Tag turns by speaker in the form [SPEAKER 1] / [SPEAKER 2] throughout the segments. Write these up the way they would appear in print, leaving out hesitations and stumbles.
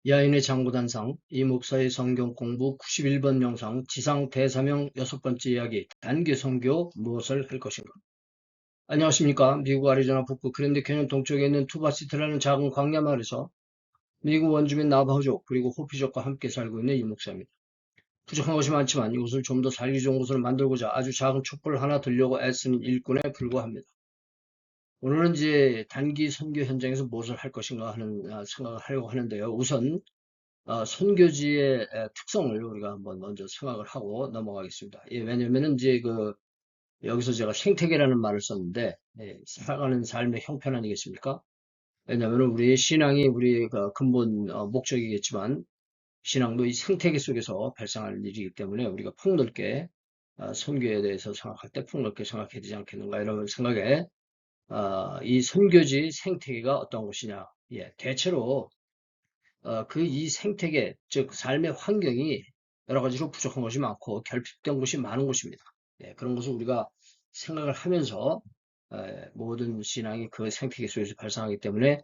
[SPEAKER 1] 야인의 장구단상, 이 목사의 성경 공부 91번 영상, 지상 대사명 6번째 이야기, 단기 선교 무엇을 할 것인가? 안녕하십니까. 미국 애리조나 북부 그랜드 캐년 동쪽에 있는 투바시티라는 작은 광야 마을에서 미국 원주민 나바호족 그리고 호피족과 함께 살고 있는 이 목사입니다. 부족한 것이 많지만 이곳을 좀 더 살기 좋은 곳으로 만들고자 아주 작은 촛불을 하나 들려고 애쓰는 일꾼에 불과합니다. 오늘은 이제 단기 선교 현장에서 무엇을 할 것인가 하는 생각을 하려고 하는데요. 우선 선교지의 특성을 우리가 한번 먼저 생각을 하고 넘어가겠습니다. 예, 왜냐면은 이제 여기서 제가 생태계라는 말을 썼는데, 예, 살아가는 삶의 형편 아니겠습니까? 왜냐하면 우리의 신앙이 우리의 그 근본 목적이겠지만, 신앙도 이 생태계 속에서 발생하는 일이기 때문에 우리가 폭넓게 선교에 대해서 생각할 때 폭넓게 생각해야 되지 않겠는가 이런 생각에 이 선교지 생태계가 어떤 것이냐. 예, 대체로 이 생태계, 즉 삶의 환경이 여러 가지로 부족한 것이 많고 결핍된 것이 많은 곳입니다. 예, 그런 것을 우리가 생각을 하면서 모든 신앙이 그 생태계 속에서 발생하기 때문에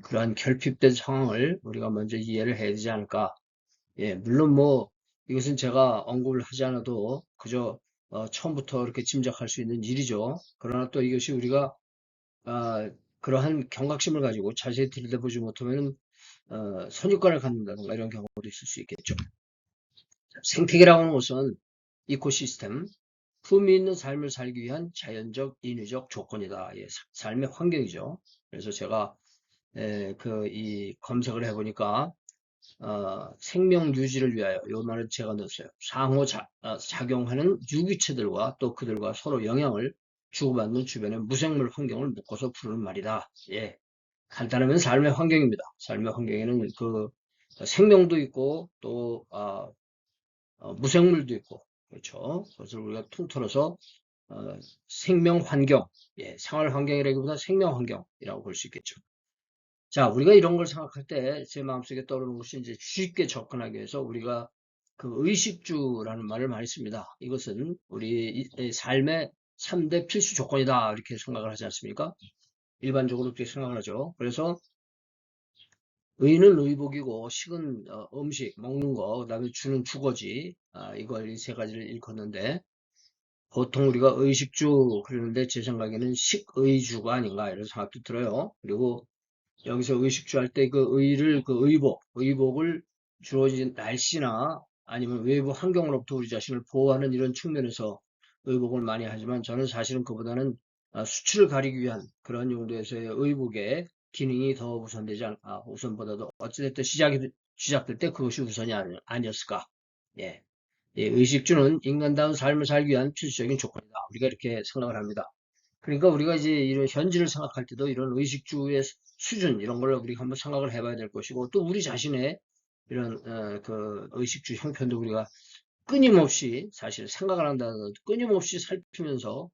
[SPEAKER 1] 그러한 결핍된 상황을 우리가 먼저 이해를 해야 되지 않을까. 예, 물론 뭐 이것은 제가 언급을 하지 않아도 그저 처음부터 이렇게 짐작할 수 있는 일이죠. 그러나 또 이것이 우리가 그러한 경각심을 가지고 자세히 들여다보지 못하면 선입관을 갖는다든가 이런 경우도 있을 수 있겠죠. 생태계라고 하는 것은 이코시스템, 품위 있는 삶을 살기 위한 자연적, 인위적 조건이다. 예, 삶의 환경이죠. 그래서 제가 이 검색을 해보니까 생명 유지를 위하여 요 말을 제가 넣었어요. 작용하는 유기체들과 또 그들과 서로 영향을 주고받는 주변의 무생물 환경을 묶어서 부르는 말이다. 예, 간단하면 삶의 환경입니다. 삶의 환경에는 생명도 있고 또 무생물도 있고 그렇죠. 그것을 우리가 통틀어서 생명 환경, 예, 생활 환경이라기보다 생명 환경이라고 볼 수 있겠죠. 자, 우리가 이런 걸 생각할 때 제 마음속에 떠오르는 것이 이제 쉽게 접근하기 위해서 우리가 그 의식주라는 말을 많이 씁니다. 이것은 우리 삶의 3대 필수 조건이다 이렇게 생각을 하지 않습니까? 일반적으로 그렇게 생각을 하죠. 그래서 의는 의복이고 식은 음식 먹는 거 그다음에 주는 주거지 이걸 이 세 가지를 일컫는데 보통 우리가 의식주 그러는데 제 생각에는 식의주가 아닌가 이런 생각도 들어요. 그리고 여기서 의식주 할 때 그 의를 그 의복을 주로 이제 날씨나 아니면 외부 환경으로부터 우리 자신을 보호하는 이런 측면에서 의복을 많이 하지만 저는 사실은 그보다는 수치를 가리기 위한 그런 용도에서의 의복의 기능이 더 우선되지 우선보다도 어찌됐든 시작될 때 그것이 우선이 아니었을까. 예. 예, 의식주는 인간다운 삶을 살기 위한 필수적인 조건이다. 우리가 이렇게 생각을 합니다. 그러니까 우리가 이제 이런 현지를 생각할 때도 이런 의식주의 수준 이런 걸 우리가 한번 생각을 해봐야 될 것이고 또 우리 자신의 이런 그 의식주 형편도 우리가 끊임없이 사실 생각을 한다는 끊임없이 살피면서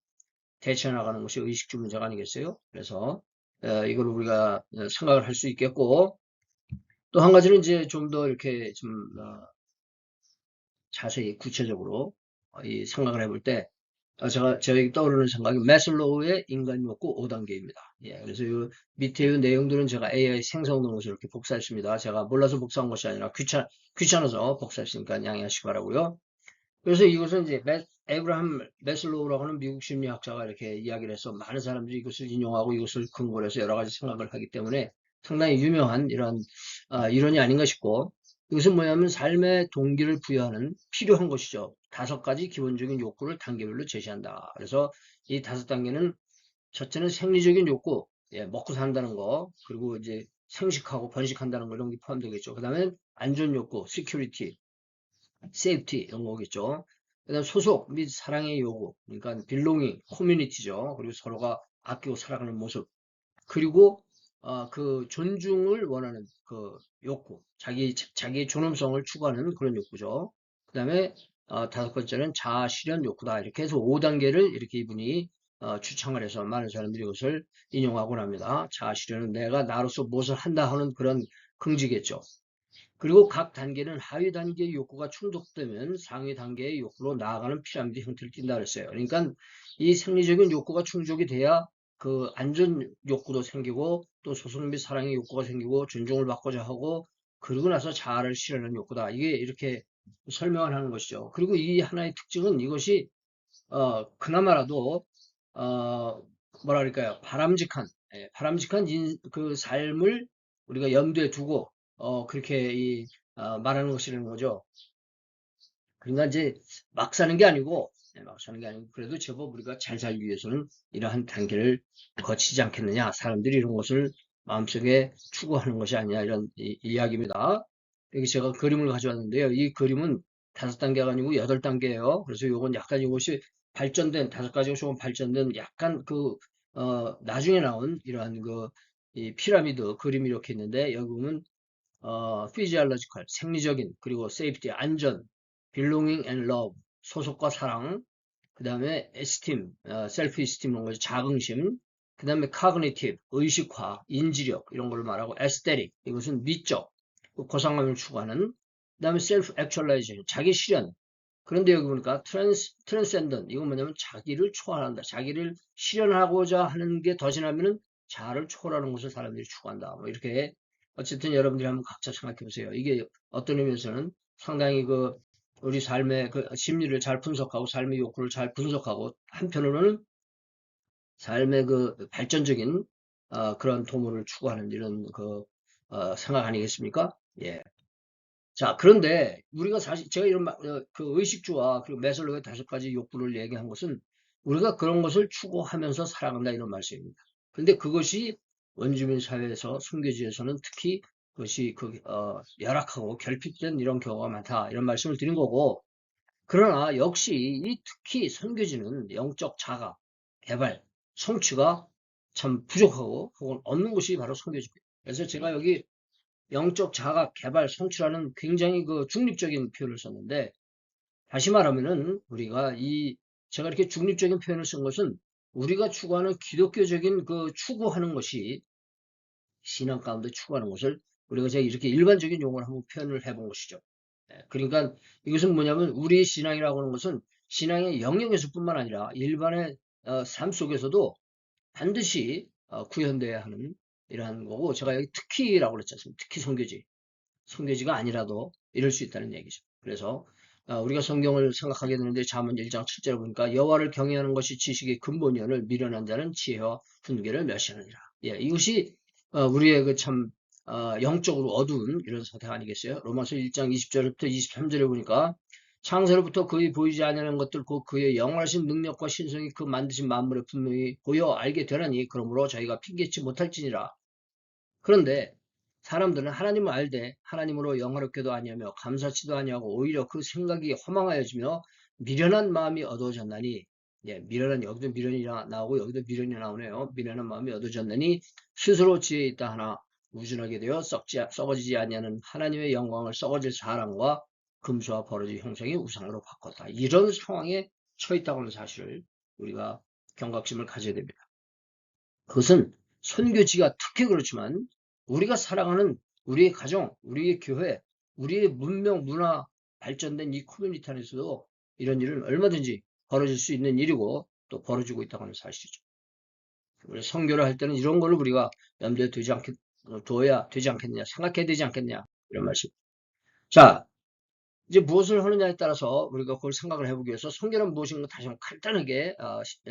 [SPEAKER 1] 대처해 나가는 것이 의식주 문제가 아니겠어요? 그래서 이걸 우리가 생각을 할 수 있겠고 또 한 가지는 이제 좀 더 이렇게 좀 자세히 구체적으로 이 생각을 해볼 때 저에게 떠오르는 생각이 매슬로우의 인간 욕구 5단계입니다. 예, 그래서 이 밑에 이 내용들은 제가 AI 생성 능력에서 이렇게 복사했습니다. 제가 몰라서 복사한 것이 아니라 귀찮아서 복사했으니까 양해하시기 바라고요. 그래서 이것은 이제 에브라함 매슬로우라고 하는 미국 심리학자가 이렇게 이야기를 해서 많은 사람들이 이것을 인용하고 이것을 근거로 해서 여러 가지 생각을 하기 때문에 상당히 유명한 이런 이론이 아닌가 싶고 이것은 뭐냐면 삶의 동기를 부여하는 필요한 것이죠. 5가지 기본적인 욕구를 단계별로 제시한다. 그래서 이 5단계는 첫째는 생리적인 욕구, 예, 먹고 산다는 거, 그리고 이제 생식하고 번식한다는 거 이런 게 포함되겠죠. 그 다음에 안전 욕구, security, safety 이런 거겠죠. 그다음 소속 및 사랑의 요구, 그러니까 belonging, 커뮤니티죠. 그리고 서로가 아끼고 살아가는 모습. 그리고 그 존중을 원하는 그 욕구, 자기의 존엄성을 추구하는 그런 욕구죠. 그다음에 5번째는 자아 실현 욕구다. 이렇게 해서 5단계를 이렇게 이분이 추천을 해서 많은 사람들이 이것을 인용하곤 합니다. 자아 실현은 내가 나로서 무엇을 한다 하는 그런 긍지겠죠. 그리고 각 단계는 하위 단계의 욕구가 충족되면 상위 단계의 욕구로 나아가는 피라미드 형태를 띈다 그랬어요. 그러니까 이 생리적인 욕구가 충족이 돼야 그 안전 욕구도 생기고 또 소속 및 사랑의 욕구가 생기고 존중을 받고자 하고 그러고 나서 자아를 실현하는 욕구다. 이게 이렇게 설명을 하는 것이죠. 그리고 이 하나의 특징은 이것이 그나마라도 뭐라 그럴까요? 바람직한 바람직한 그 삶을 우리가 염두에 두고 그렇게 말하는 것이라는 거죠. 그러니까 이제 막 사는 게 아니고 막 사는 게 아니고 그래도 제법 우리가 잘 살기 위해서는 이러한 단계를 거치지 않겠느냐. 사람들이 이런 것을 마음속에 추구하는 것이 아니냐 이런 이야기입니다. 여기 제가 그림을 가져왔는데요. 이 그림은 5단계가 아니고 8단계예요. 그래서 이건 약간 이것이 발전된 5가지가 조금 발전된 약간 나중에 나온 이러한 이 피라미드 그림이 이렇게 있는데 여기 보면 physiological, 생리적인, 그리고 safety, 안전, belonging and love, 소속과 사랑, 그 다음에 esteem, self-esteem 이런 거죠. 자긍심, 그 다음에 cognitive, 의식화, 인지력 이런 걸 말하고 aesthetic, 이것은 미적, 고상함을 추구하는, 그 다음에 self-actualization, 자기 실현. 그런데 여기 보니까 transcendent, 이건 뭐냐면 자기를 초월한다. 자기를 실현하고자 하는 게 더 지나면은 자아를 초월하는 것을 사람들이 추구한다. 뭐 이렇게 어쨌든 여러분들이 한번 각자 생각해 보세요. 이게 어떤 의미에서는 상당히 우리 삶의 심리를 잘 분석하고 삶의 욕구를 잘 분석하고 한편으로는 삶의 발전적인 그런 도모를 추구하는 이런 생각 아니겠습니까? 예. 자, 그런데 우리가 사실 제가 이런 그 의식주와 그리고 매슬로우의 5가지 욕구를 얘기한 것은 우리가 그런 것을 추구하면서 살아간다 이런 말씀입니다. 그런데 그것이 원주민 사회에서 선교지에서는 특히 그것이 열악하고 결핍된 이런 경우가 많다 이런 말씀을 드린 거고 그러나 역시 특히 선교지는 영적 자가, 개발, 성취가 참 부족하고 혹은 없는 곳이 바로 선교지입니다. 그래서 제가 여기 영적 자각, 개발, 성취라는 굉장히 중립적인 표현을 썼는데, 다시 말하면은 우리가 제가 이렇게 중립적인 표현을 쓴 것은 우리가 추구하는 기독교적인 추구하는 것이 신앙 가운데 추구하는 것을 우리가 제가 이렇게 일반적인 용어로 한번 표현을 해본 것이죠. 그러니까 이것은 뭐냐면 우리 신앙이라고 하는 것은 신앙의 영역에서뿐만 아니라 일반의 삶 속에서도 반드시 구현돼야 하는 이러한 거고 제가 여기 특히라고 그랬지 않습니까? 특히 선교지가 아니라도 이럴 수 있다는 얘기죠. 그래서 우리가 성경을 생각하게 되는데 잠언 1장 7절에 보니까 여호와를 경외하는 것이 지식의 근본이오늘 미련한 자는 지혜와 훈계를 멸시하느니라. 예, 이것이 우리의 영적으로 어두운 이런 사태 아니겠어요? 로마서 1장 20절부터 23절에 보니까 창세로부터 그의 보이지 않는 것들 곧 그의 영원하신 능력과 신성이 그 만드신 만물에 분명히 보여 알게 되나니 그러므로 저희가 핑계치 못할지니라. 그런데 사람들은 하나님을 알되 하나님으로 영화롭게도 아니하며 감사치도 아니하고 오히려 그 생각이 허망하여지며 미련한 마음이 어두워졌나니 예, 여기도 미련이 나오고 여기도 미련이 나오네요. 미련한 마음이 어두워졌나니 스스로 지혜 있다 하나 우준하게 되어 썩어지지 아니하는 하나님의 영광을 썩어질 사랑과 금수와 버러지 형상의 우상으로 바꿨다. 이런 상황에 처해 있다고 하는 사실을 우리가 경각심을 가져야 됩니다. 그것은 선교지가 특히 그렇지만 우리가 살아가는 우리의 가정, 우리의 교회, 우리의 문명, 문화 발전된 이 커뮤니티 안에서도 이런 일은 얼마든지 벌어질 수 있는 일이고 또 벌어지고 있다고 하는 사실이죠. 우리 선교를 할 때는 이런 거를 우리가 염두에 둬야 되지 않겠느냐, 생각해야 되지 않겠느냐 이런 말씀. 자, 이제 무엇을 하느냐에 따라서 우리가 그걸 생각을 해보기 위해서 선교는 무엇인가 다시 한번 간단하게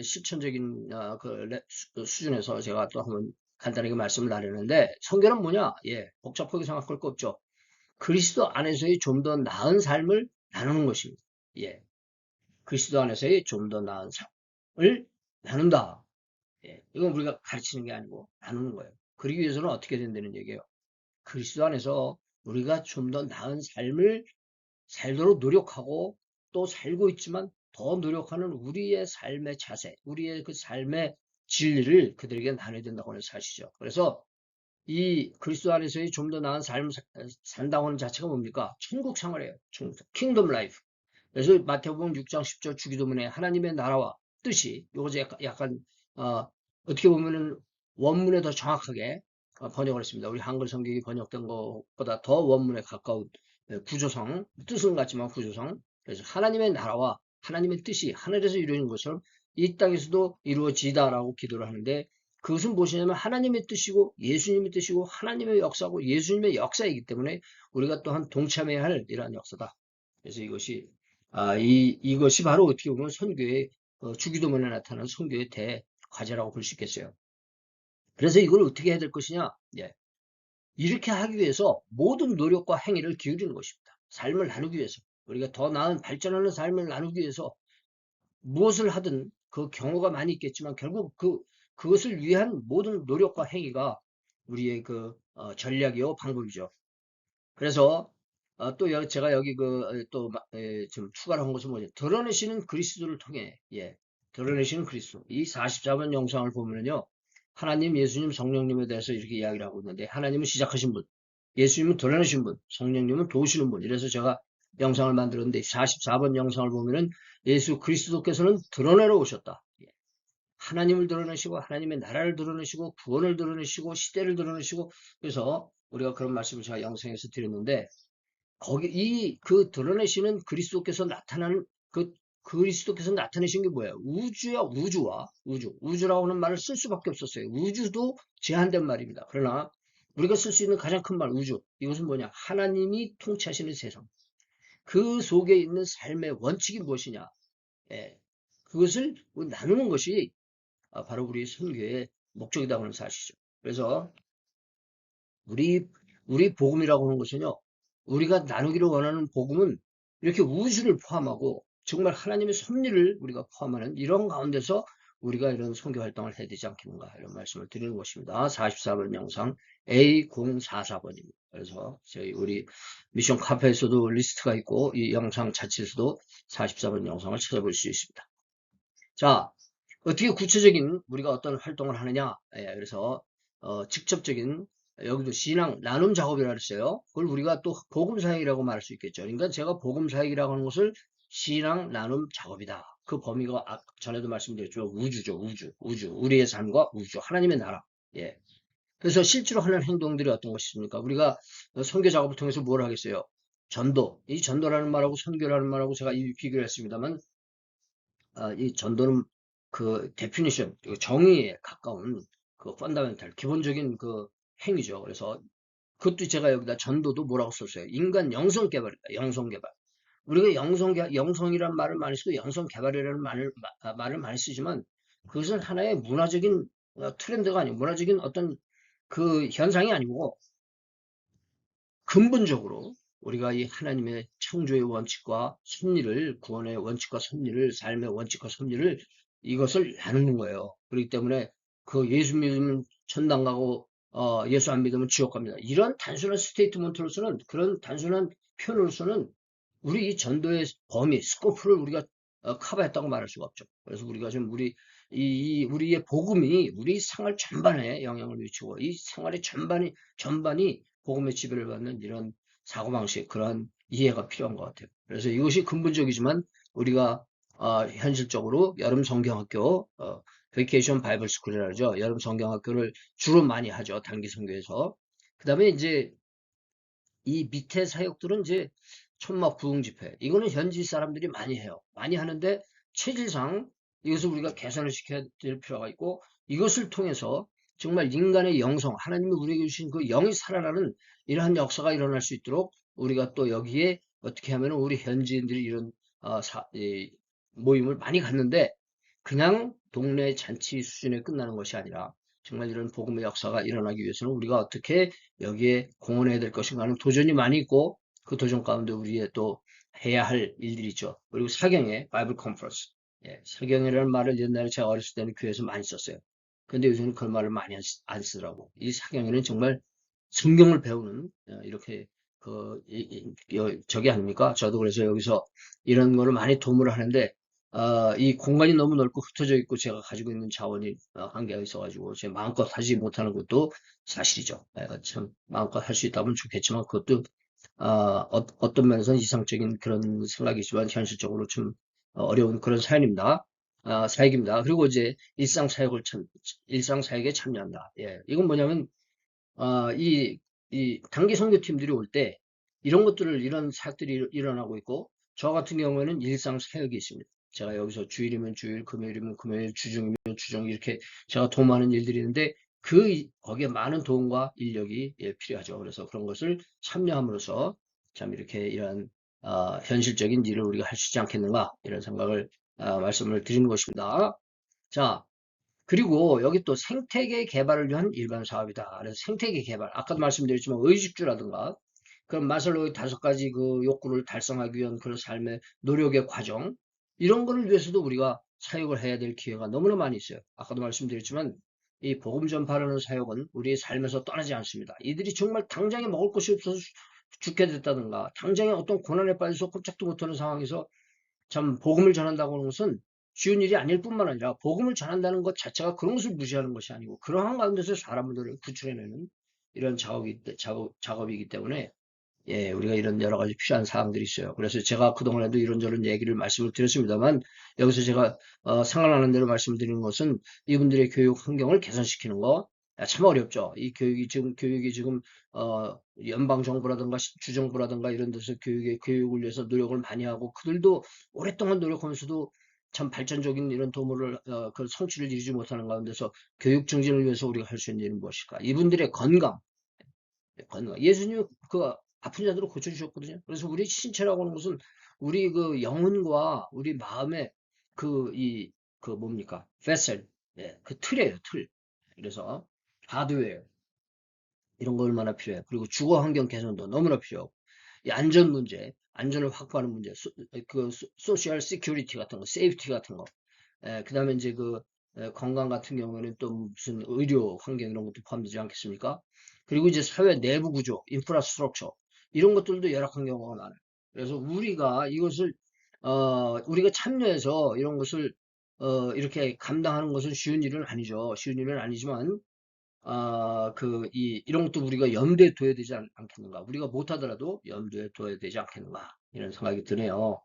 [SPEAKER 1] 실천적인 수준에서 제가 또 한번 간단하게 말씀을 나누는데 선교는 뭐냐? 예, 복잡하게 생각할 거 없죠. 그리스도 안에서의 좀 더 나은 삶을 나누는 것입니다. 예, 그리스도 안에서의 좀 더 나은 삶을 나눈다. 예, 이건 우리가 가르치는 게 아니고 나누는 거예요. 그러기 위해서는 어떻게 된다는 얘기예요? 그리스도 안에서 우리가 좀 더 나은 삶을 살도록 노력하고 또 살고 있지만 더 노력하는 우리의 삶의 자세, 우리의 그 삶의 진리를 그들에게 나눠야 된다고 하는 사실이죠. 그래서 이 그리스도 안에서의 좀 더 나은 삶을 산다고 하는 자체가 뭡니까? 천국 생활이에요. 킹덤 라이프. 그래서 마태복음 6장 10절 주기도문에 하나님의 나라와 뜻이 요거 약간 어떻게 보면은 원문에 더 정확하게 번역을 했습니다. 우리 한글 성경이 번역된 것보다 더 원문에 가까운 구조상 뜻은 같지만 구조상 그래서 하나님의 나라와 하나님의 뜻이 하늘에서 이루어진 것처럼 이 땅에서도 이루어지다라고 기도를 하는데 그것은 무엇이냐면 하나님의 뜻이고 예수님의 뜻이고 하나님의 역사고 예수님의 역사이기 때문에 우리가 또한 동참해야 할 이러한 역사다. 그래서 이것이 이것이 바로 어떻게 보면 선교의 주기도문에 나타나는 선교의 대과제라고 볼 수 있겠어요. 그래서 이걸 어떻게 해야 될 것이냐? 예. 이렇게 하기 위해서 모든 노력과 행위를 기울이는 것입니다. 삶을 나누기 위해서 우리가 더 나은 발전하는 삶을 나누기 위해서 무엇을 하든 그 경우가 많이 있겠지만 결국 그것을 위한 모든 노력과 행위가 우리의 전략이요 방법이죠. 그래서 또 제가 여기 좀 추가를 한 것은 뭐죠? 드러내시는 그리스도를 통해 드러내시는 그리스도. 이 44번 영상을 보면요. 하나님, 예수님, 성령님에 대해서 이렇게 이야기를 하고 있는데 하나님은 시작하신 분, 예수님은 드러내신 분, 성령님은 도우시는 분. 이래서 제가 영상을 만들었는데 44번 영상을 보면은 예수 그리스도께서는 드러내러 오셨다. 하나님을 드러내시고 하나님의 나라를 드러내시고 구원을 드러내시고 시대를 드러내시고 그래서 우리가 그런 말씀을 제가 영상에서 드렸는데 거기 드러내시는 그리스도께서 나타나는 그리스도께서 나타내신 게 뭐예요? 우주야, 우주라고 하는 말을 쓸 수밖에 없었어요. 우주도 제한된 말입니다. 그러나 우리가 쓸 수 있는 가장 큰 말, 우주. 이것은 뭐냐? 하나님이 통치하시는 세상. 그 속에 있는 삶의 원칙이 무엇이냐? 예, 그것을 나누는 것이 바로 우리 선교의 목적이라고 하는 사실이죠. 그래서 우리 복음이라고 하는 것은요, 우리가 나누기를 원하는 복음은 이렇게 우주를 포함하고 정말 하나님의 섭리를 우리가 포함하는 이런 가운데서 우리가 이런 선교 활동을 해야 되지 않겠는가 이런 말씀을 드리는 것입니다. 44번 영상 A044번입니다. 그래서 우리 미션 카페에서도 리스트가 있고 이 영상 자체에서도 44번 영상을 찾아볼 수 있습니다. 자, 어떻게 구체적인 우리가 어떤 활동을 하느냐? 그래서 직접적인 여기도 신앙 나눔 작업이라고 했어요. 그걸 우리가 또 복음 사역이라고 말할 수 있겠죠. 그러니까 제가 복음 사역이라고 하는 것을 신앙 나눔 작업이다. 그 범위가 전에도 말씀드렸죠. 우주죠, 우주. 우리의 삶과 우주, 하나님의 나라. 예. 그래서 실제로 하는 행동들이 어떤 것입니까? 우리가 선교 작업을 통해서 뭘 하겠어요? 전도. 이 전도라는 말하고 선교라는 말하고 제가 이 비교를 했습니다만 이 전도는 그 데피니션, 정의에 가까운 그 펀다멘탈, 기본적인 그 행위죠. 그래서 그것도 제가 여기다 전도도 뭐라고 썼어요? 인간 영성 개발이다. 영성 개발. 우리가 영성이란 말을 많이 쓰고 영성 개발이라는 말을 많이 쓰지만 그것은 하나의 문화적인 트렌드가 아니고 문화적인 어떤 그 현상이 아니고 근본적으로 우리가 이 하나님의 창조의 원칙과 섭리를 구원의 원칙과 섭리를 삶의 원칙과 섭리를 이것을 나누는 거예요. 그렇기 때문에 그 예수 믿으면 천당 가고 예수 안 믿으면 지옥 갑니다. 이런 단순한 스테이트먼트로서는 그런 단순한 표현으로서는 우리 이 전도의 범위, 스코프를 우리가 커버했다고 말할 수가 없죠. 그래서 우리가 좀 우리의 복음이 우리 생활 전반에 영향을 미치고 이 생활의 전반이 복음의 지배를 받는 이런 사고방식, 그런 이해가 필요한 것 같아요. 그래서 이것이 근본적이지만 우리가 현실적으로 여름 성경학교, 베이케이션 바이블 스쿨이라 그러죠. 여름 성경학교를 주로 많이 하죠. 단기 선교에서. 그 다음에 이제 이 밑에 사역들은 이제 천막 부흥 집회. 이거는 현지 사람들이 많이 해요. 많이 하는데 체질상 이것을 우리가 개선을 시켜야 될 필요가 있고 이것을 통해서 정말 인간의 영성, 하나님이 우리에게 주신 그 영이 살아나는 이러한 역사가 일어날 수 있도록 우리가 또 여기에 어떻게 하면 우리 현지인들이 이런 모임을 많이 갖는데 그냥 동네 잔치 수준에 끝나는 것이 아니라 정말 이런 복음의 역사가 일어나기 위해서는 우리가 어떻게 여기에 공헌해야 될 것인가 하는 도전이 많이 있고 그 도전 가운데 우리의 또 해야 할 일들이 있죠. 그리고 사경의 바이블 컨퍼런스. 사경이라는 말을 옛날에 제가 어렸을 때는 교회에서 많이 썼어요. 근데 요즘은 그런 말을 많이 안 쓰더라고. 이 사경에는 정말 성경을 배우는 이렇게 저기 아닙니까? 저도 그래서 여기서 이런 거를 많이 도모를 하는데 이 공간이 너무 넓고 흩어져 있고 제가 가지고 있는 자원이 한계가 있어가지고 제 마음껏 하지 못하는 것도 사실이죠. 참 마음껏 할 수 있다면 좋겠지만 그것도 어떤 면에서는 이상적인 그런 생각이지만 현실적으로 좀 어려운 그런 사연입니다. 사역입니다. 그리고 이제 일상 사역에 참여한다. 예, 이건 뭐냐면 이 단기 선교팀들이 올 때 이런 사역들이 일어나고 있고 저 같은 경우에는 일상 사역이 있습니다. 제가 여기서 주일이면 주일, 금요일이면 금요일, 주중이면 주중 이렇게 제가 도모하는 일들이 있는데 거기에 많은 도움과 인력이 필요하죠. 그래서 그런 것을 참여함으로써 참 이렇게 이런 현실적인 일을 우리가 할 수 있지 않겠는가 이런 생각을 말씀을 드리는 것입니다. 자, 그리고 여기 또 생태계 개발을 위한 일반 사업이다. 그래서 생태계 개발, 아까도 말씀드렸지만 의식주라든가 그런 마슬로우의 5가지 그 욕구를 달성하기 위한 그런 삶의 노력의 과정 이런 거를 위해서도 우리가 사역을 해야 될 기회가 너무나 많이 있어요. 아까도 말씀드렸지만 이 복음 전파라는 사역은 우리의 삶에서 떠나지 않습니다. 이들이 정말 당장에 먹을 것이 없어서 죽게 됐다든가 당장에 어떤 고난에 빠져서 꼼짝도 못하는 상황에서 참 복음을 전한다고 하는 것은 쉬운 일이 아닐 뿐만 아니라 복음을 전한다는 것 자체가 그런 것을 무시하는 것이 아니고 그러한 가운데서 사람들을 구출해내는 이런 작업이기 때문에 우리가 이런 여러 가지 필요한 사항들이 있어요. 그래서 제가 그동안에도 이런저런 얘기를 말씀을 드렸습니다만 여기서 제가 생각나는 대로 말씀드리는 것은 이분들의 교육 환경을 개선시키는 거 참 어렵죠. 이 교육이 지금 연방 정부라든가 주정부라든가 이런 데서 교육을 위해서 노력을 많이 하고 그들도 오랫동안 노력하면서도 참 발전적인 이런 도모를 그 성취를 이루지 못하는 가운데서 교육 증진을 위해서 우리가 할 수 있는 일은 무엇일까? 이분들의 건강. 예수님 그 아픈 자들을 고쳐주셨거든요. 그래서 우리 신체라고 하는 것은 우리 그 영혼과 우리 마음의 그 뭡니까? vessel, 그 틀이에요, 틀. 그래서 하드웨어 이런 거 얼마나 필요해요. 그리고 주거 환경 개선도 너무나 필요하고 이 안전 문제, 안전을 확보하는 문제, 그 소셜 시큐리티 같은 거, 세이프티 같은 거. 그다음에 이제 건강 같은 경우에는 또 무슨 의료 환경 이런 것도 포함되지 않겠습니까? 그리고 이제 사회 내부 구조, 인프라스트럭처 이런 것들도 열악한 경우가 많아요. 그래서 우리가 참여해서 이런 것을 이렇게 감당하는 것은 쉬운 일은 아니죠. 쉬운 일은 아니지만 이런 것도 우리가 염두에 둬야 되지 않겠는가? 우리가 못하더라도 염두에 둬야 되지 않겠는가? 이런 생각이 드네요.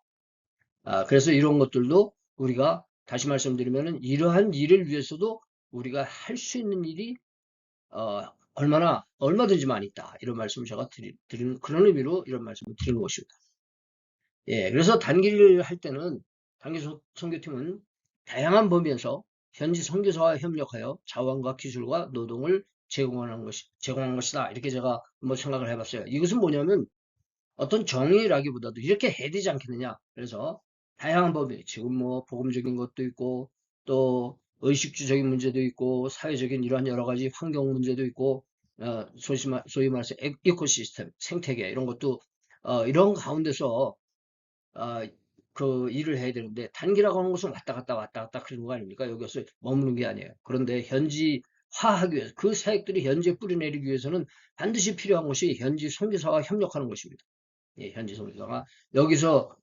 [SPEAKER 1] 그래서 이런 것들도 우리가 다시 말씀드리면은 이러한 일을 위해서도 우리가 할 수 있는 일이 얼마든지 많이 있다. 이런 말씀을 제가 드리는 그런 의미로 이런 말씀을 드리는 것입니다. 그래서 단기를 할 때는 단기 선교팀은 다양한 범위에서 현지 선교사와 협력하여 자원과 기술과 노동을 제공하는 것이다. 이렇게 제가 한번 생각을 해봤어요. 이것은 뭐냐면 어떤 정의라기보다도 이렇게 해야 되지 않겠느냐. 그래서 다양한 법이 지금 뭐 복음적인 것도 있고 또 의식주적인 문제도 있고 사회적인 이러한 여러 가지 환경 문제도 있고 소위 말해서 이코시스템, 생태계 이런 것도 이런 가운데서 그 일을 해야 되는데 단기라고 하는 것은 왔다 갔다 그런 거 아닙니까? 여기서 머무는 게 아니에요. 그런데 현지화하기 위해서 그 사역들이 현지에 뿌리내리기 위해서는 반드시 필요한 것이 현지 선교사와 협력하는 것입니다. 현지 선교사가 여기서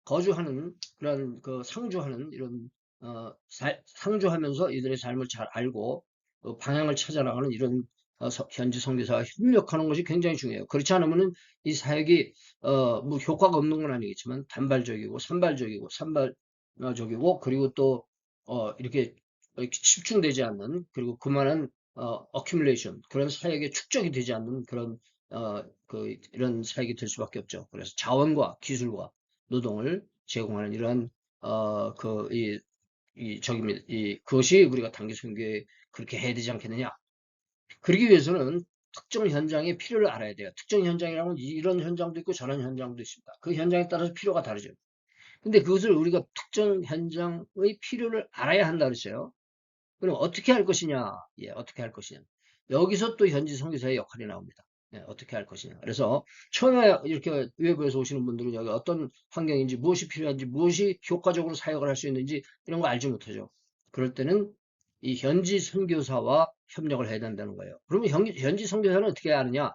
[SPEAKER 1] 거주하는 그런 상주하는 이런 상주하면서 이들의 삶을 잘 알고 방향을 찾아나가는 이런 현지 선교사와 협력하는 것이 굉장히 중요해요. 그렇지 않으면은 이 사역이 뭐 효과가 없는 건 아니겠지만 단발적이고 산발적이고 그리고 또 이렇게 집중되지 않는 그리고 그만한 accumulation 그런 사역에 축적이 되지 않는 그런 이런 사역이 될 수밖에 없죠. 그래서 자원과 기술과 노동을 제공하는 이러한 그것이 우리가 단기 선교에 그렇게 해야 되지 않겠느냐. 그러기 위해서는 특정 현장의 필요를 알아야 돼요. 특정 현장이라면 이런 현장도 있고 저런 현장도 있습니다. 그 현장에 따라서 필요가 다르죠. 근데 그것을 우리가 특정 현장의 필요를 알아야 한다 그랬어요. 그럼 어떻게 할 것이냐? 어떻게 할 것이냐? 여기서 또 현지 선교사의 역할이 나옵니다. 어떻게 할 것이냐. 그래서 처음에 이렇게 외부에서 오시는 분들은 여기 어떤 환경인지 무엇이 필요한지 무엇이 효과적으로 사역을 할 수 있는지 이런 거 알지 못하죠. 그럴 때는 이 현지 선교사와 협력을 해야 된다는 거예요. 그러면 현지 선교사는 어떻게 해야 하느냐?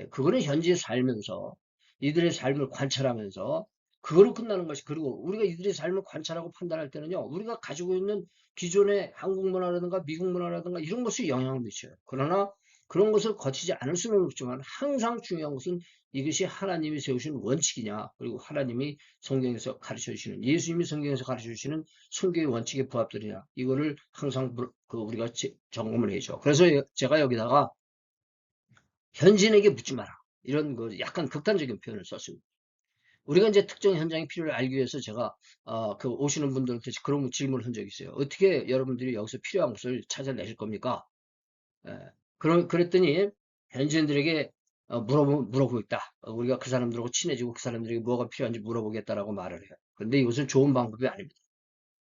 [SPEAKER 1] 그거는 현지에 살면서 이들의 삶을 관찰하면서 그거로 끝나는 것이 그리고 우리가 이들의 삶을 관찰하고 판단할 때는요. 우리가 가지고 있는 기존의 한국 문화라든가 미국 문화라든가 이런 것이 영향을 미쳐요. 그러나 그런 것을 거치지 않을 수는 없지만 항상 중요한 것은 이것이 하나님이 세우신 원칙이냐 그리고 하나님이 성경에서 가르쳐 주시는 예수님이 성경에서 가르쳐 주시는 성경의 원칙에 부합되느냐 이거를 항상 우리가 점검을 해야죠. 그래서 제가 여기다가 현지인에게 묻지 마라 이런 거 약간 극단적인 표현을 썼습니다. 우리가 이제 특정 현장의 필요를 알기 위해서 제가 그 오시는 분들한테 그런 질문을 한 적이 있어요. 어떻게 여러분들이 여기서 필요한 것을 찾아내실 겁니까? 예. 그랬더니 현지인들에게 물어보겠다. 우리가 그 사람들하고 친해지고 그 사람들에게 뭐가 필요한지 물어보겠다라고 말을 해요. 그런데 이것은 좋은 방법이 아닙니다.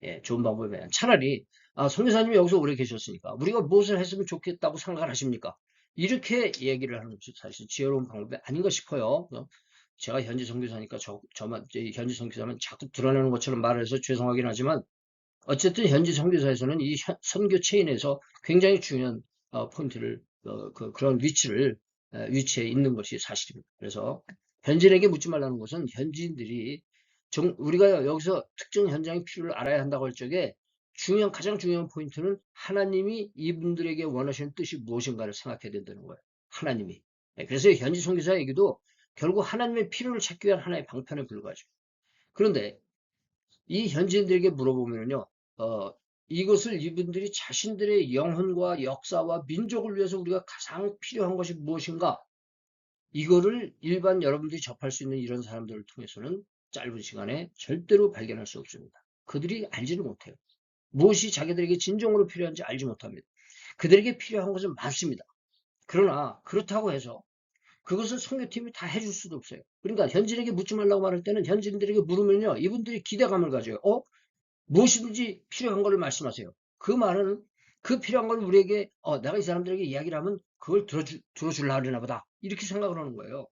[SPEAKER 1] 예, 좋은 방법이 아니라 차라리 선교사님이 여기서 오래 계셨으니까 우리가 무엇을 했으면 좋겠다고 생각을 하십니까? 이렇게 얘기를 하는 것이 사실 지혜로운 방법이 아닌가 싶어요. 제가 현지 선교사니까 저만 현지 선교사는 자꾸 드러내는 것처럼 말을 해서 죄송하긴 하지만 어쨌든 현지 선교사에서는 이 선교 체인에서 굉장히 중요한 포인트를 그런 위치에 있는 것이 사실입니다. 그래서 현지인에게 묻지 말라는 것은 현지인들이 우리가 여기서 특정 현장의 필요를 알아야 한다고 할 적에 가장 중요한 포인트는 하나님이 이분들에게 원하시는 뜻이 무엇인가를 생각해야 된다는 거예요. 하나님이. 네, 그래서 현지 선교사에게도 결국 하나님의 필요를 찾기 위한 하나의 방편에 불과하죠. 그런데 이 현지인들에게 물어보면요, 이것을 이분들이 자신들의 영혼과 역사와 민족을 위해서 우리가 가장 필요한 것이 무엇인가? 이거를 일반 여러분들이 접할 수 있는 이런 사람들을 통해서는 짧은 시간에 절대로 발견할 수 없습니다. 그들이 알지를 못해요. 무엇이 자기들에게 진정으로 필요한지 알지 못합니다. 그들에게 필요한 것은 많습니다. 그러나 그렇다고 해서 그것을 선교팀이 다 해줄 수도 없어요. 그러니까 현지인에게 묻지 말라고 말할 때는 현지인들에게 물으면요, 이분들이 기대감을 가져요. 무엇이든지 필요한 것을 말씀하세요. 그 말은 그 필요한 걸 우리에게 내가 이 사람들에게 이야기를 하면 그걸 들어줄라 하려나 보다. 이렇게 생각을 하는 거예요.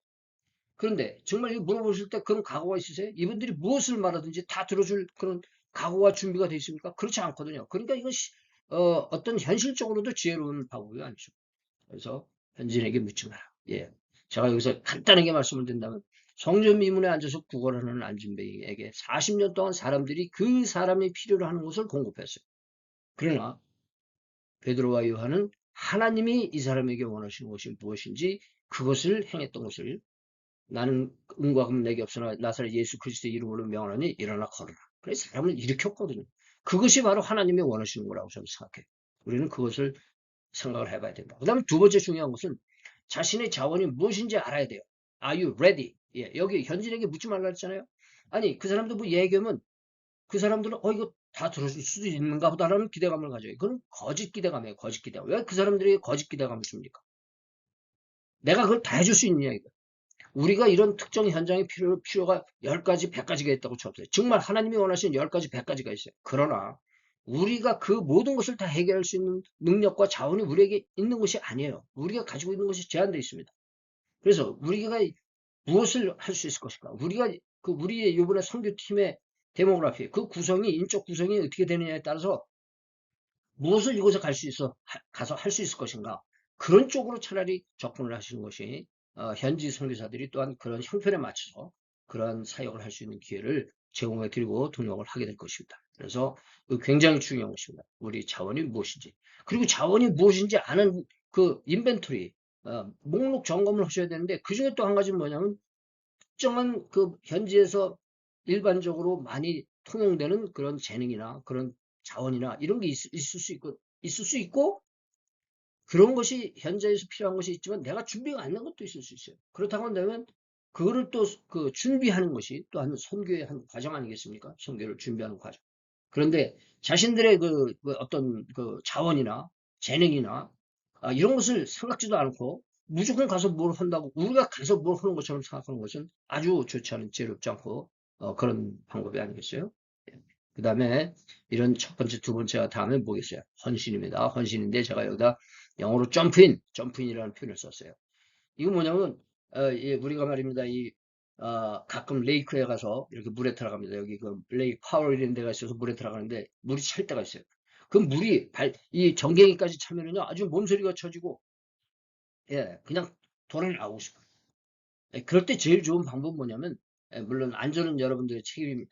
[SPEAKER 1] 그런데 정말 이거 물어보실 때 그런 각오가 있으세요? 이분들이 무엇을 말하든지 다 들어줄 그런 각오와 준비가 되어 있습니까? 그렇지 않거든요. 그러니까 이건 어떤 현실적으로도 지혜로운 방법이 아니죠. 그래서 현지인에게 묻지 마라. 예. 제가 여기서 간단하게 말씀을 드린다면 성전 미문에 앉아서 구걸하는 안진뱅이에게 40년 동안 사람들이 그 사람이 필요로 하는 것을 공급했어요. 그러나 베드로와 요한은 하나님이 이 사람에게 원하시는 것이 무엇인지 그것을 행했던 것을 나는 은과 금 내게 없으나 나사렛 예수 그리스도의 이름으로 명하노니 일어나 걸어라. 그래서 사람을 일으켰거든요. 그것이 바로 하나님이 원하시는 거라고 저는 생각해요. 우리는 그것을 생각을 해봐야 된다. 그 다음에 두 번째 중요한 것은 자신의 자원이 무엇인지 알아야 돼요. Are you ready? 예, 여기 현진에게 묻지 말라 했잖아요. 아니, 그 사람도 뭐 얘기하면 그 사람들은 이거 다 들어줄 수도 있는가 보다라는 기대감을 가져요. 그건 거짓 기대감이에요. 거짓 기대감. 왜 그 사람들에게 거짓 기대감을 줍니까? 내가 그걸 다 해줄 수 있느냐 이거. 우리가 이런 특정 현장의 필요가 10가지, 100가지가 있다고 쳐보세요. 정말 하나님이 원하시는 10가지, 100가지가 있어요. 그러나 우리가 그 모든 것을 다 해결할 수 있는 능력과 자원이 우리에게 있는 것이 아니에요. 우리가 가지고 있는 것이 제한되어 있습니다. 그래서 우리가 무엇을 할 수 있을 것인가? 우리의 이번에 선교팀의 데모그래피, 그 구성이, 인적 구성이 어떻게 되느냐에 따라서 무엇을 이곳에 가서 할 수 있을 것인가? 그런 쪽으로 차라리 접근을 하시는 것이 현지 선교사들이 또한 그런 형편에 맞춰서 그러한 사역을 할 수 있는 기회를 제공해 드리고 등록을 하게 될 것입니다. 그래서 굉장히 중요한 것입니다. 우리 자원이 무엇인지. 그리고 자원이 무엇인지 아는 그 인벤토리, 목록 점검을 하셔야 되는데 그 중에 또 한 가지는 뭐냐면 특정한 그 현지에서 일반적으로 많이 통용되는 그런 재능이나 그런 자원이나 이런 게 있을 수 있고, 그런 것이 현재에서 필요한 것이 있지만 내가 준비가 안 된 것도 있을 수 있어요. 그렇다고 한다면 그거를 또 그 준비하는 것이 또한 선교의 한 과정 아니겠습니까? 선교를 준비하는 과정. 그런데 자신들의 그 어떤 그 자원이나 재능이나 이런 것을 생각지도 않고 무조건 가서 뭘 한다고 우리가 가서 뭘 하는 것처럼 생각하는 것은 아주 좋지 않은 지혜롭지 않고 그런 방법이 아니겠어요? 그 다음에 이런 첫 번째, 두 번째가 다음에 뭐겠어요? 헌신입니다. 헌신인데 제가 여기다 영어로 점프인이라는 표현을 썼어요. 이거 뭐냐면 우리가 말입니다. 가끔 레이크에 가서 이렇게 물에 들어갑니다. 여기 그 레이크 파워 이런 데가 있어서 물에 들어가는데 물이 찰 때가 있어요. 그 물이 이 정갱이까지 차면은요 아주 몸소리가 쳐지고 그냥 돌아 나오고 싶어요. 그럴 때 제일 좋은 방법은 뭐냐면 물론 안전은 여러분들의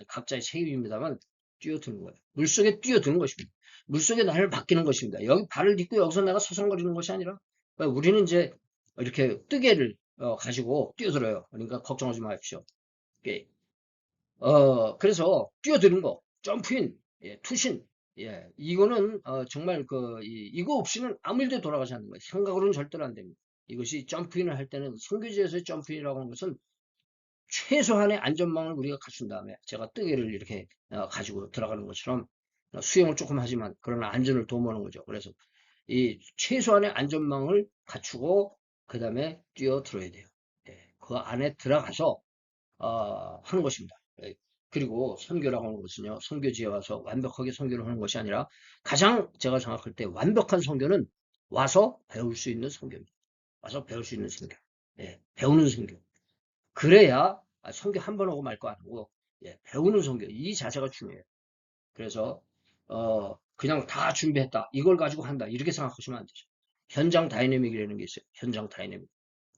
[SPEAKER 1] 각자의 책임입니다만 뛰어드는 거예요. 물속에 뛰어드는 것입니다. 물속에 나를 맡기는 것입니다. 여기 발을 딛고 여기서 내가 서성거리는 것이 아니라 우리는 이제 이렇게 뜨개를 가지고 뛰어들어요. 그러니까 걱정하지 마십시오. 예. 그래서 뛰어드는 거, 점프인, 투신, 이거는 정말 이거 없이는 아무 일도 돌아가지 않는 거예요. 생각으로는 절대로 안 됩니다. 이것이 점프인을 할 때는 선교지에서의 점프인이라고 하는 것은 최소한의 안전망을 우리가 갖춘 다음에 제가 뜨개를 이렇게 가지고 들어가는 것처럼 수영을 조금 하지만 그러나 안전을 도모하는 거죠. 그래서 이 최소한의 안전망을 갖추고 그 다음에 뛰어들어야 돼요. 예, 그 안에 들어가서 하는 것입니다. 예, 그리고 선교라고 하는 것은요, 선교지에 와서 완벽하게 선교를 하는 것이 아니라 가장 제가 생각할 때 완벽한 선교는 와서 배울 수 있는 선교입니다. 와서 배울 수 있는 선교. 예, 배우는 선교. 그래야 선교 한 번 하고 말 거 아니고 예, 배우는 선교. 이 자세가 중요해요. 그래서 그냥 다 준비했다. 이걸 가지고 한다. 이렇게 생각하시면 안 되죠. 현장 다이내믹이라는 게 있어요. 현장 다이내믹.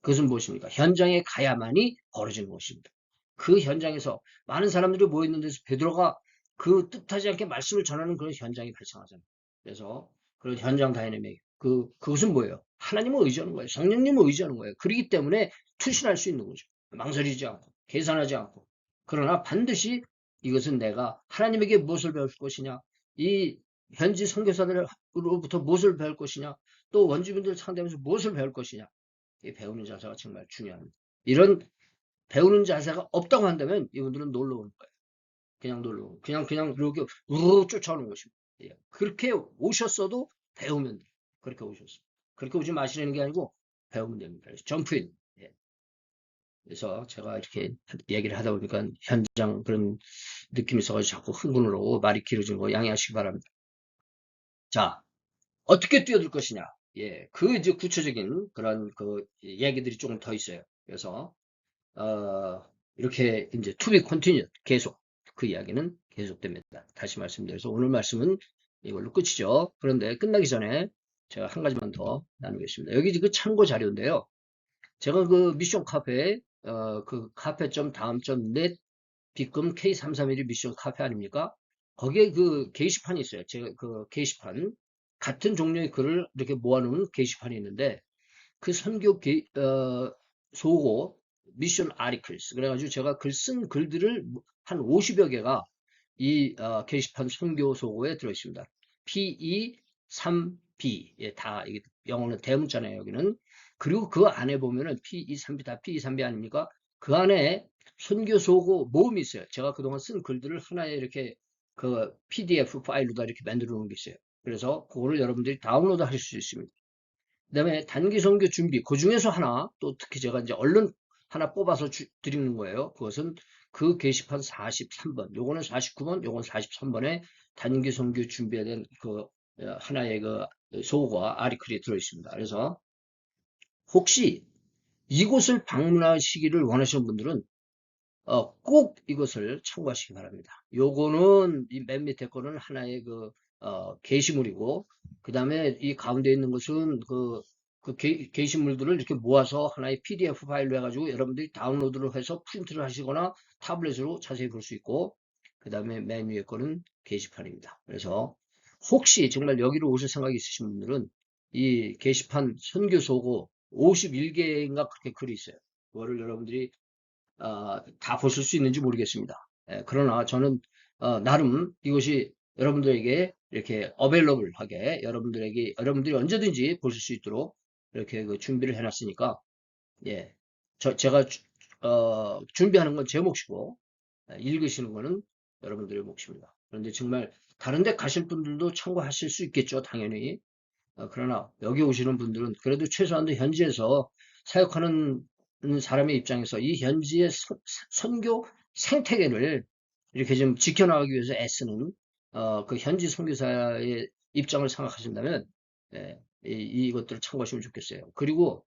[SPEAKER 1] 그것은 무엇입니까? 현장에 가야만이 벌어지는 것입니다. 그 현장에서 많은 사람들이 모여있는 데서 베드로가 그 뜻하지 않게 말씀을 전하는 그런 현장이 발생하잖아요. 그래서 그런 현장 다이내믹. 그것은 뭐예요? 하나님을 의지하는 거예요. 성령님을 의지하는 거예요. 그렇기 때문에 투신할 수 있는 거죠. 망설이지 않고, 계산하지 않고. 그러나 반드시 이것은 내가 하나님에게 무엇을 배울 것이냐, 이 현지 선교사들로부터 무엇을 배울 것이냐, 또 원주민들 상대하면서 무엇을 배울 것이냐, 이 배우는 자세가 정말 중요합니다. 이런 배우는 자세가 없다고 한다면 이분들은 놀러 오는 거예요. 그냥 놀러 오고 그냥 이렇게 우르르 쫓아오는 것입니다. 예. 그렇게 오셨어도 배우면 돼요. 그렇게 오셨어. 그렇게 오지 마시라는 게 아니고 배우면 됩니다. 그래서 점프인. 예. 그래서 제가 이렇게 얘기를 하다 보니까 현장 그런 느낌이 있어가지고 자꾸 흥분을 하고 말이 길어지는 거 양해하시기 바랍니다. 자, 어떻게 뛰어들 것이냐? 예, 그 이제 구체적인 그런 그 얘기들이 조금 더 있어요. 그래서 이렇게 이제 to be continued 계속 그 이야기는 계속됩니다. 다시 말씀드려서 오늘 말씀은 이걸로 끝이죠. 그런데 끝나기 전에 제가 한 가지만 더 나누겠습니다. 여기 그 참고 자료인데요. 제가 그 미션 카페 그 카페.다음.net 빗금 K331 미션 카페 아닙니까? 거기에 그 게시판이 있어요. 제가 그 게시판 같은 종류의 글을 이렇게 모아놓은 게시판이 있는데 그 선교 소고 미션 아리클스 그래가지고 제가 글 쓴 글들을 한 50여 개가 이 게시판 선교 소고에 들어있습니다. PE3B 예, 다 이게 영어는 대문자네요 여기는. 그리고 그 안에 보면은 PE3B 다 PE3B 아닙니까? 그 안에 선교 소고 모음이 있어요. 제가 그동안 쓴 글들을 하나에 이렇게 그 PDF 파일로다 이렇게 만들어 놓은 게 있어요. 그래서 그거를 여러분들이 다운로드 하실 수 있습니다. 그다음에 단기 선교 준비 그 중에서 하나 또 특히 제가 이제 얼른 하나 뽑아서 드리는 거예요. 그것은 그 게시판 43번, 요거는 49번, 요건 43번에 단기 선교 준비에 대한 그 하나의 그 소고와 아리클이 들어 있습니다. 그래서 혹시 이곳을 방문하시기를 원하시는 분들은 꼭 이것을 참고하시기 바랍니다. 요거는 이 맨 밑에 거는 하나의 그 게시물이고 그 다음에 이 가운데 있는 것은 그 게시물들을 이렇게 모아서 하나의 PDF 파일로 해가지고 여러분들이 다운로드를 해서 프린트를 하시거나 타블렛으로 자세히 볼 수 있고 그 다음에 맨 위에 거는 게시판입니다. 그래서 혹시 정말 여기로 오실 생각이 있으신 분들은 이 게시판 선교소고 51개인가 그렇게 글이 있어요. 그거를 여러분들이 다 보실 수 있는지 모르겠습니다. 예, 그러나 저는 나름 이것이 여러분들에게 이렇게 어베일러블하게 여러분들이 언제든지 보실 수 있도록 이렇게 그 준비를 해놨으니까 예, 제가 준비하는 건 제 몫이고 읽으시는 거는 여러분들의 몫입니다. 그런데 정말 다른 데 가실 분들도 참고하실 수 있겠죠, 당연히. 그러나 여기 오시는 분들은 그래도 최소한도 현지에서 사역하는 사람의 입장에서 이 현지의 선교 생태계를 이렇게 좀 지켜나가기 위해서 애쓰는 그 현지 선교사의 입장을 생각하신다면 예, 이것들을 참고하시면 좋겠어요. 그리고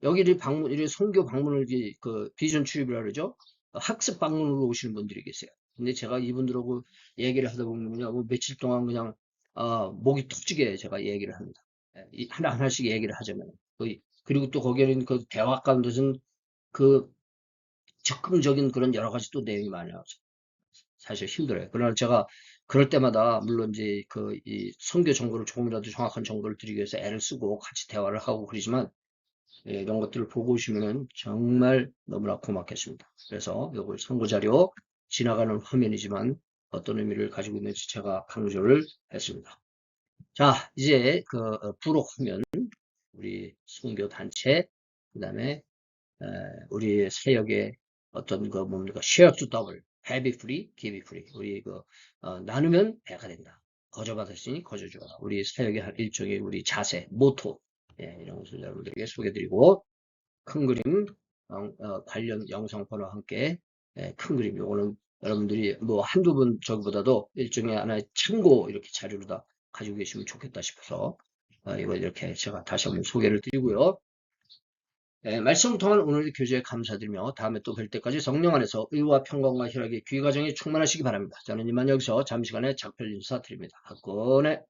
[SPEAKER 1] 여기를 이렇게 선교 방문을 그 비전 출입이라 그러죠. 학습 방문으로 오시는 분들이 계세요. 근데 제가 이분들하고 얘기를 하다 보면요, 뭐 며칠 동안 그냥 목이 툭 찌게 제가 얘기를 합니다. 예, 하나하나씩 얘기를 하자면 그리고 또 거기에는 그 대화 가운데서는 그 적극적인 그런 여러 가지 또 내용이 많이 나와서 사실 힘들어요. 그러나 제가 그럴 때마다 물론 이제 이 선교 정보를 조금이라도 정확한 정보를 드리기 위해서 애를 쓰고 같이 대화를 하고 그러지만 예, 이런 것들을 보고 오시면 정말 너무나 고맙겠습니다. 그래서 이걸 참고자료 지나가는 화면이지만 어떤 의미를 가지고 있는지 제가 강조를 했습니다. 자, 이제 그 부록 화면 우리 선교 단체 그다음에 우리 세역의 어떤 그 뭡니까? share to double, have free, give free. 우리 그 나누면 배가 된다. 거저받았으니 거저주어라. 우리 사역의 일종의 우리 자세, 모토, 예, 이런 것을 여러분들에게 소개해드리고 큰 그림 관련 영상 번호와 함께 예, 큰 그림 요거는 여러분들이 뭐 한두 분 저기보다도 일종의 하나의 참고 이렇게 자료로 다 가지고 계시면 좋겠다 싶어서 이거 이렇게 제가 다시 한번 소개를 드리고요. 네, 말씀 통한 오늘의 교제에 감사드리며 다음에 또 뵐 때까지 성령 안에서 의와 평강과 희락의 귀가정에 충만하시기 바랍니다. 저는 이만 여기서 잠시간에 작별 인사드립니다. 박근혜